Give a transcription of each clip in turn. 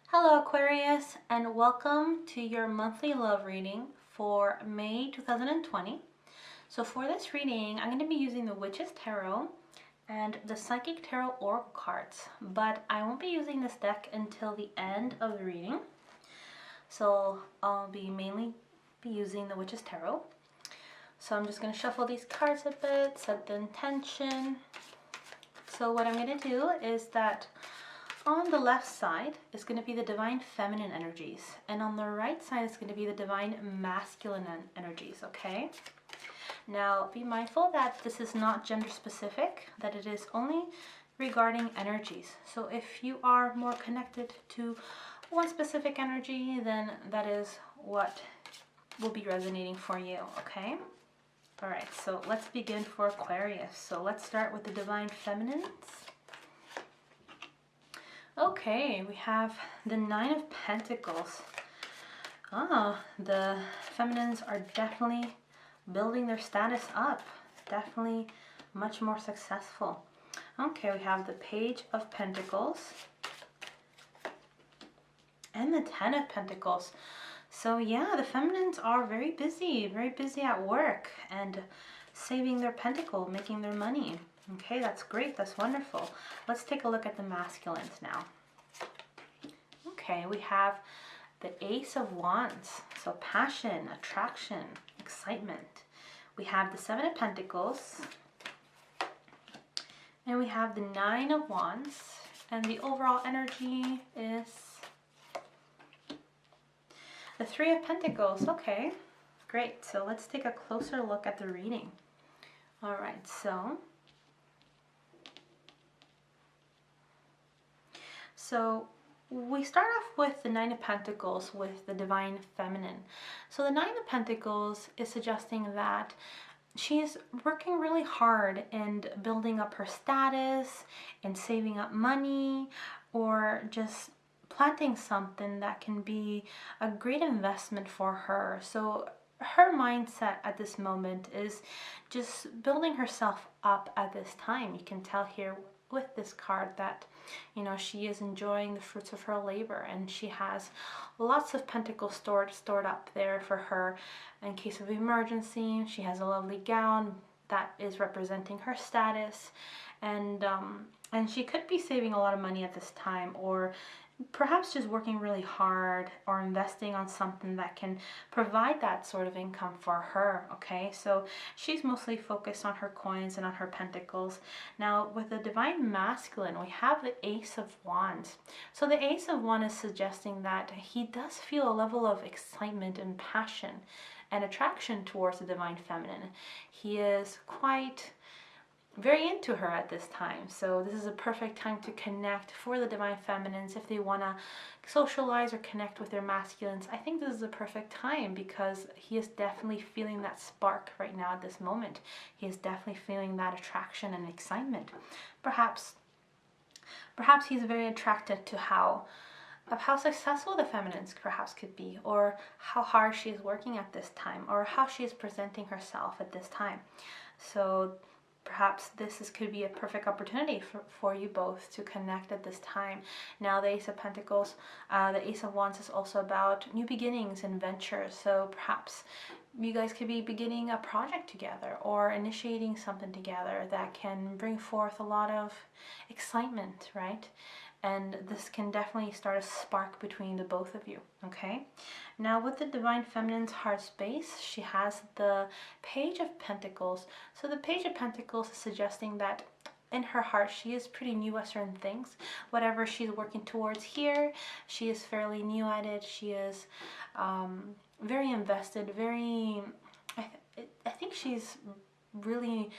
Hello Aquarius, and welcome to your monthly love reading for May 2020. So for this reading, I'm going to be using the Witch's Tarot and the Psychic Tarot Oracle cards, but I won't be using this deck until the end of the reading. So I'll be mainly using the Witch's Tarot. So I'm just going to shuffle these cards a bit, set the intention. So what I'm going to do is that on the left side is going to be the divine feminine energies, and on the right side is going to be the divine masculine energies, okay? Now, be mindful that this is not gender specific, that it is only regarding energies. So if you are more connected to one specific energy, then that is what will be resonating for you, okay? All right, so let's begin for Aquarius. So let's start with the divine feminines. Okay, we have the Nine of Pentacles. The feminines are definitely building their status up. Definitely much more successful. Okay, we have the Page of Pentacles and the Ten of Pentacles. So yeah, the feminines are very busy at work and saving their pentacle, making their money. Okay, that's great, that's wonderful. Let's take a look at the masculines now. Okay, we have the Ace of Wands, so passion, attraction, excitement. We have the Seven of Pentacles, and we have the Nine of Wands, and the overall energy is the Three of Pentacles. Okay, great. So let's take a closer look at the reading. All right, so we start off with the Nine of Pentacles with the Divine Feminine. So the Nine of Pentacles is suggesting that she's working really hard in building up her status and saving up money, or just planting something that can be a great investment for her. So her mindset at this moment is just building herself up at this time. You can tell here with this card that, you know, she is enjoying the fruits of her labor, and she has lots of pentacles stored up there for her in case of emergency. She has a lovely gown that is representing her status, and she could be saving a lot of money at this time, or perhaps just working really hard or investing on something that can provide that sort of income for her. Okay, so she's mostly focused on her coins and on her pentacles. Now with the divine masculine, we have the Ace of Wands. So the Ace of Wands is suggesting that he does feel a level of excitement and passion and attraction towards the divine feminine. He is quite very into her at this time. So this is a perfect time to connect for the divine feminines if they want to socialize or connect with their masculines. I think this is a perfect time because he is definitely feeling that spark right now at this moment. He is definitely feeling that attraction and excitement. Perhaps he's very attracted to how successful the feminines perhaps could be, or how hard she is working at this time, or how she is presenting herself at this time. So perhaps could be a perfect opportunity for you both to connect at this time. Now the Ace of Pentacles, the Ace of Wands is also about new beginnings and ventures. So perhaps you guys could be beginning a project together or initiating something together that can bring forth a lot of excitement, right? And this can definitely start a spark between the both of you, okay? Now with the Divine Feminine's heart space, she has the Page of Pentacles. So the Page of Pentacles is suggesting that in her heart, she is pretty new at certain things. Whatever she's working towards here, she is fairly new at it. She is very invested, I think she's really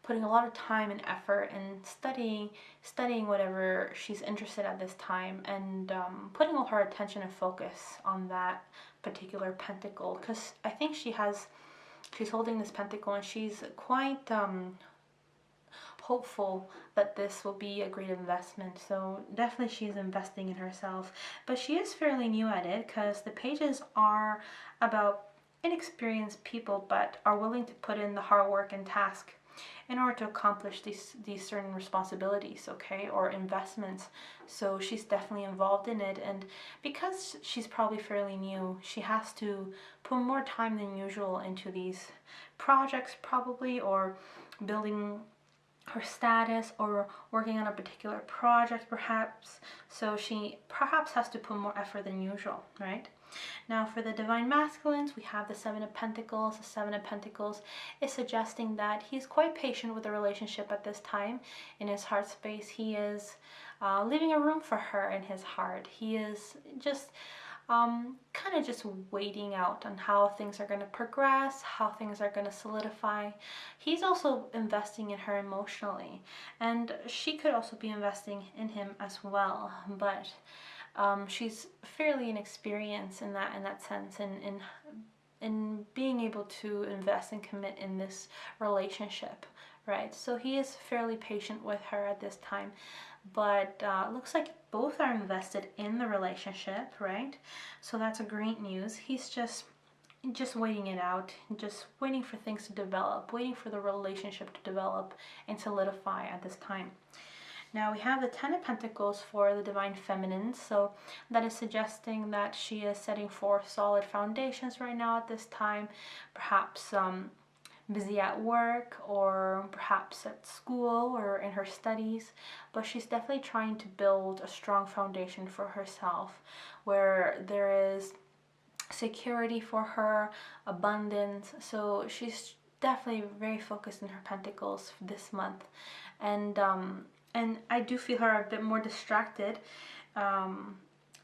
putting a lot of time and effort and studying whatever she's interested at this time, and putting all her attention and focus on that particular pentacle, because I think she's holding this pentacle and she's quite hopeful that this will be a great investment. So definitely she's investing in herself, but she is fairly new at it because the pages are about inexperienced people but are willing to put in the hard work and task in order to accomplish these certain responsibilities, okay, or investments. So she's definitely involved in it, and because she's probably fairly new, she has to put more time than usual into these projects probably, or building her status, or working on a particular project perhaps. So she perhaps has to put more effort than usual, right? Now for the divine masculines, we have the Seven of Pentacles. The Seven of Pentacles is suggesting that he's quite patient with the relationship at this time. In his heart space, he is leaving a room for her in his heart. He is just kind of just waiting out on how things are going to progress, how things are going to solidify. He's also investing in her emotionally, and she could also be investing in him as well, but she's fairly inexperienced in that sense, in being able to invest and commit in this relationship, right? So he is fairly patient with her at this time, but looks like both are invested in the relationship, right? So that's a great news. He's just waiting it out, just waiting for things to develop, waiting for the relationship to develop and solidify at this time. Now we have the Ten of Pentacles for the Divine Feminine, so that is suggesting that she is setting forth solid foundations right now at this time, perhaps busy at work, or perhaps at school or in her studies, but she's definitely trying to build a strong foundation for herself where there is security for her, abundance. So she's definitely very focused in her pentacles this month, and I do feel her a bit more distracted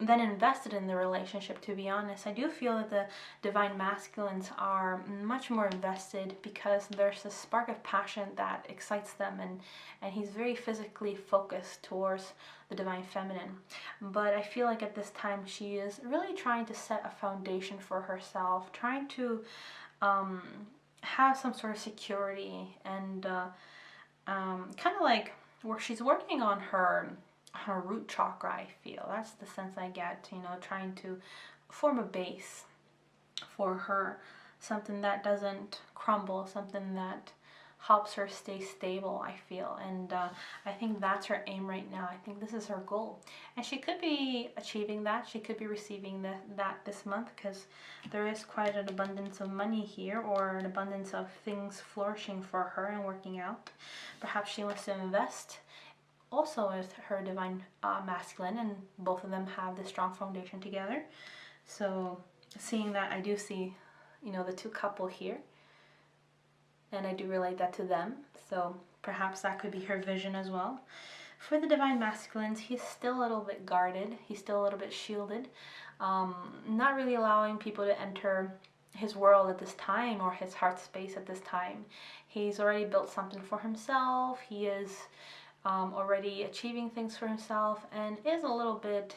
than invested in the relationship, to be honest. I do feel that the divine masculines are much more invested because there's a spark of passion that excites them, and he's very physically focused towards the divine feminine. But I feel like at this time she is really trying to set a foundation for herself, trying to have some sort of security, and kind of like where she's working on her root chakra. I feel that's the sense I get, trying to form a base for her, something that doesn't crumble, something that helps her stay stable, I feel. And I think that's her aim right now. I think this is her goal, and she could be achieving that. She could be receiving that this month, because there is quite an abundance of money here, or an abundance of things flourishing for her and working out. Perhaps she wants to invest also with her divine masculine, and both of them have this strong foundation together. So seeing that, I do see, the two couple here, and I do relate that to them. So perhaps that could be her vision as well. For the divine masculines, he's still a little bit guarded. He's still a little bit shielded, not really allowing people to enter his world at this time, or his heart space at this time. He's already built something for himself. He is already achieving things for himself, and is a little bit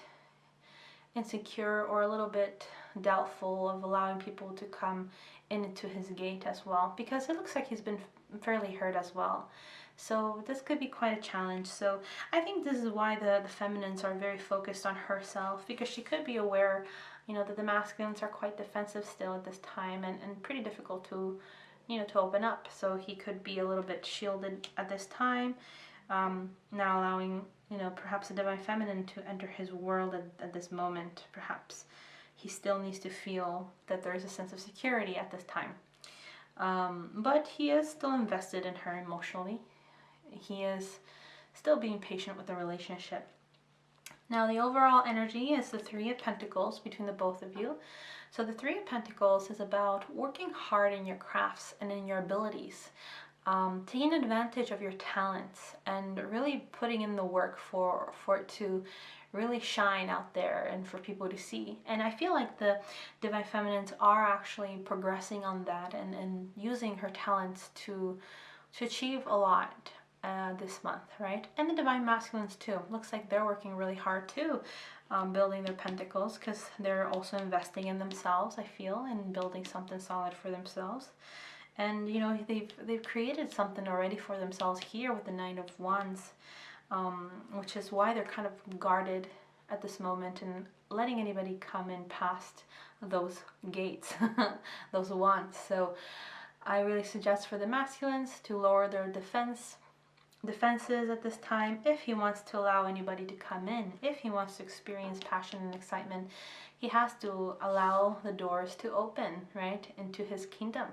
insecure, or a little bit doubtful of allowing people to come into his gate as well, because it looks like he's been fairly hurt as well. So this could be quite a challenge. So I think this is why the feminines are very focused on herself, because she could be aware, that the masculines are quite defensive still at this time, and pretty difficult to open up. So he could be a little bit shielded at this time, not allowing, perhaps the divine feminine to enter his world at this moment. Perhaps he still needs to feel that there is a sense of security at this time. But he is still invested in her emotionally. He is still being patient with the relationship. Now the overall energy is the Three of Pentacles between the both of you. So the Three of Pentacles is about working hard in your crafts and in your abilities. Taking advantage of your talents and really putting in the work for it to really shine out there and for people to see. And I feel like the divine feminines are actually progressing on that, and using her talents to achieve a lot this month, right? And the divine masculines too. Looks like they're working really hard too, building their pentacles, because they're also investing in themselves, I feel, and building something solid for themselves. And they've created something already for themselves here with the Nine of Wands, which is why they're kind of guarded at this moment, and letting anybody come in past those gates, those wands. So I really suggest for the masculines to lower their defenses at this time if he wants to allow anybody to come in. If he wants to experience passion and excitement, he has to allow the doors to open, right, into his kingdom,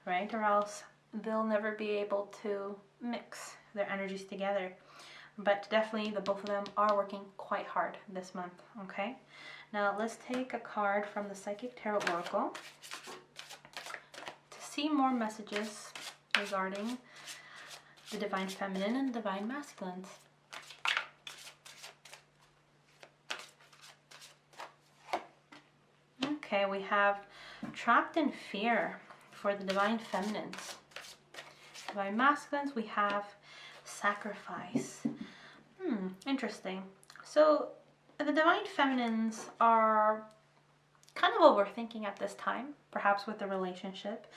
right? Or else they'll never be able to mix their energies together. But definitely the both of them are working quite hard this month, okay? Now let's take a card from the Psychic Tarot Oracle to see more messages regarding the Divine Feminine and Divine Masculines. Okay, we have Trapped in Fear for the Divine Feminines. Divine Masculines, we have Sacrifice. Interesting. So the Divine Feminines are kind of overthinking at this time, perhaps with the relationship,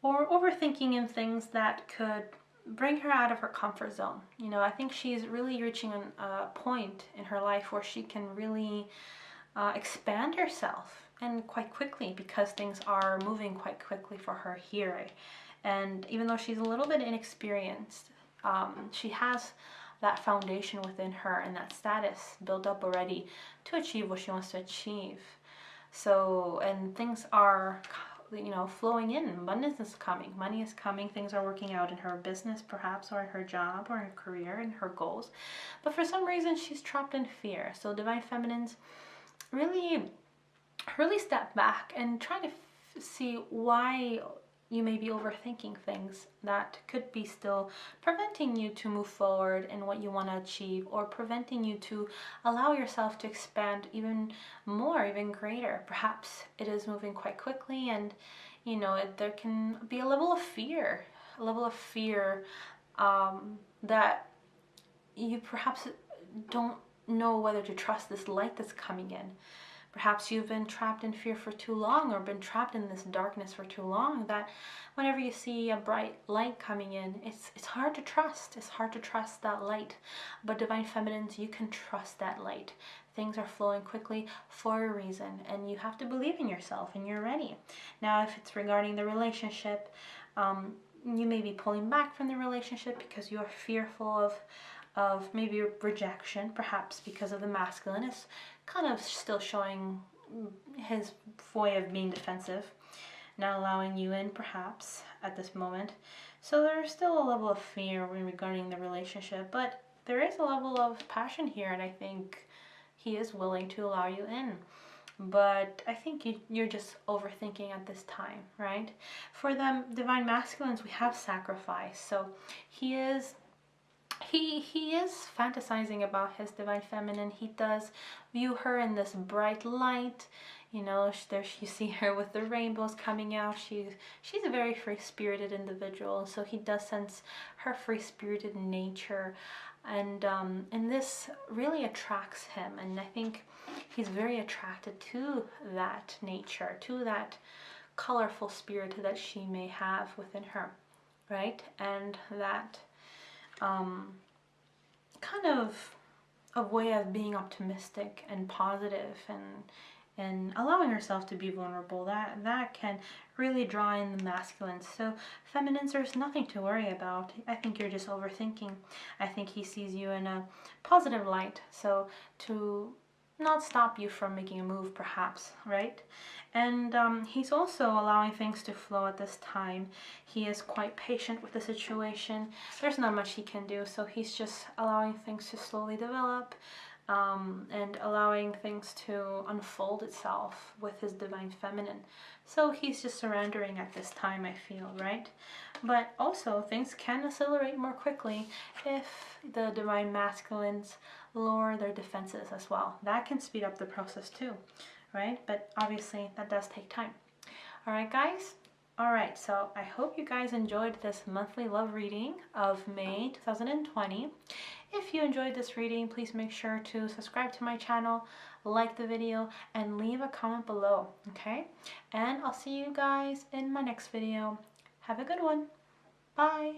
or overthinking in things that could bring her out of her comfort zone. You know, I think she's really reaching a point in her life where she can really expand herself, and quite quickly, because things are moving quite quickly for her here. And even though she's a little bit inexperienced, she has that foundation within her and that status built up already to achieve what she wants to achieve. So, and things are, you know, flowing in. Abundance is coming. Money is coming. Things are working out in her business, perhaps, or in her job, or her career, and her goals. But for some reason, she's trapped in fear. So Divine Feminines really step back and try to see why you may be overthinking things that could be still preventing you to move forward in what you want to achieve, or preventing you to allow yourself to expand even more, even greater. Perhaps it is moving quite quickly, and you know, there can be a level of fear, that you perhaps don't know whether to trust this light that's coming in. Perhaps you've been trapped in fear for too long, or been trapped in this darkness for too long, that whenever you see a bright light coming in, it's hard to trust. It's hard to trust that light. But Divine Feminines, you can trust that light. Things are flowing quickly for a reason, and you have to believe in yourself, and you're ready. Now, if it's regarding the relationship, you may be pulling back from the relationship because you are fearful of maybe rejection, perhaps because of the masculine is kind of still showing his way of being defensive, not allowing you in perhaps at this moment. So there's still a level of fear regarding the relationship, but there is a level of passion here, and I think he is willing to allow you in. But I think you're just overthinking at this time, right? For the Divine Masculines, we have Sacrifice. So he is fantasizing about his Divine Feminine. He does view her in this bright light. You know, there you see her with the rainbows coming out. She's a very free-spirited individual, so he does sense her free-spirited nature, and this really attracts him. And I think he's very attracted to that nature, to that colorful spirit that she may have within her, right? And that kind of a way of being optimistic and positive, and allowing herself to be vulnerable, that can really draw in the masculines. So feminines, there's nothing to worry about. I think you're just overthinking. I think he sees you in a positive light, so to not stop you from making a move, perhaps, right? And he's also allowing things to flow at this time. He is quite patient with the situation. There's not much he can do, so he's just allowing things to slowly develop, and allowing things to unfold itself with his Divine Feminine. So he's just surrendering at this time, I feel, right? But also things can accelerate more quickly if the Divine Masculines lower their defenses as well. That can speed up the process too, right? But obviously that does take time. All right, guys. All right, so I hope you guys enjoyed this monthly love reading of May 2020. If you enjoyed this reading, please make sure to subscribe to my channel, like the video, and leave a comment below, okay? And I'll see you guys in my next video. Have a good one. Bye.